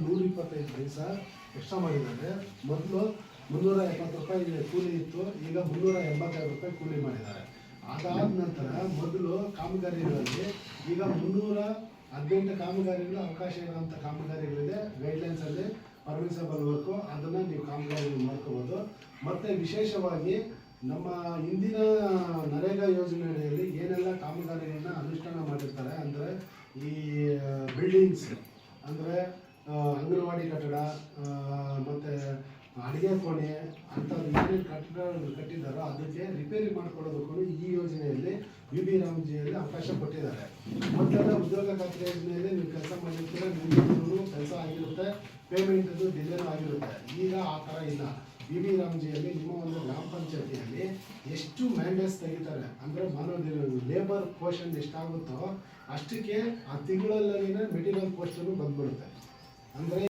125 ಪೈಸಾ extra ಮಾಡಿದ್ದಾರೆ. ಮೊದಲು 370 ರೂಪಾಯಿ ಕೂಲಿ ಇತ್ತು, ಈಗ 382 ರೂಪಾಯಿ ಕೂಲಿ ಮಾಡಿದ್ದಾರೆ. ಅದಾದ ನಂತರ ಮೊದಲು ಕಾಮಗಾರಿಗಳಲ್ಲಿ ಈಗ 318 ಕಾಮಗಾರಿಗಳು ಅವಕಾಶ ಇರುವಂಥ ಕಾಮಗಾರಿಗಳಿದೆ. ಗೈಡ್ಲೈನ್ಸಲ್ಲಿ ಪರ್ಮಿಸಬಲ್ ವರ್ಕು, ಅದನ್ನು ನೀವು ಕಾಮಗಾರಿಗಳು ಮಾಡ್ಕೋಬೋದು. ಮತ್ತು ವಿಶೇಷವಾಗಿ ನಮ್ಮ ಇಂದಿನ ನರೇಗಾ ಯೋಜನೆಯಲ್ಲಿ ಏನೆಲ್ಲ ಕಾಮಗಾರಿಗಳನ್ನ ಅನುಷ್ಠಾನ ಮಾಡಿರ್ತಾರೆ ಅಂದರೆ ಈ ಬಿಲ್ಡಿಂಗ್ಸ್ ಅಂದರೆ ಅಂಗನವಾಡಿ ಕಟ್ಟಡ ಮತ್ತು ಅಡುಗೆ ಕೋಣೆ ಅಂಥದ್ದು ಏನೇನು ಕಟ್ಟಡಗಳು ಕಟ್ಟಿದ್ದಾರೋ ಅದಕ್ಕೆ ರಿಪೇರಿ ಮಾಡ್ಕೊಳ್ಳೋದಕ್ಕೂ ಈ ಯೋಜನೆಯಲ್ಲಿ BB ರಾಮ್ಜಿಯಲ್ಲಿ ಅವಕಾಶ ಕೊಟ್ಟಿದ್ದಾರೆ. ಮೊದಲೆಲ್ಲ ಉದ್ಯೋಗ ಖಾತ್ರಿ ಯೋಜನೆಯಲ್ಲಿ ನೀವು ಕೆಲಸ ಮಾಡಿರ್ತೀರ, ನಿಮಗೂ ಕೆಲಸ ಆಗಿರುತ್ತೆ, ಪೇಮೆಂಟದು ಡಿಲೇನೂ ಆಗಿರುತ್ತೆ. ಈಗ ಆ ಥರ ಇಲ್ಲ. BB ರಾಮ್ಜಿಯಲ್ಲಿ ನಿಮ್ಮ ಒಂದು ಗ್ರಾಮ ಪಂಚಾಯತಿಯಲ್ಲಿ ಎಷ್ಟು ಮ್ಯಾಂಡೇಟ್ಸ್ ತೆಗಿತಾರೆ ಅಂದರೆ ಲೇಬರ್ ಪೋರ್ಷನ್ ಎಷ್ಟಾಗುತ್ತೋ ಅಷ್ಟಕ್ಕೆ ಆ ತಿಂಗಳಲ್ಲಿನ ಮೆಟೀರಿಯಲ್ ಪೋಸ್ಟನ್ನು ಬಂದ್ಬಿಡುತ್ತೆ. ಅಂದರೆ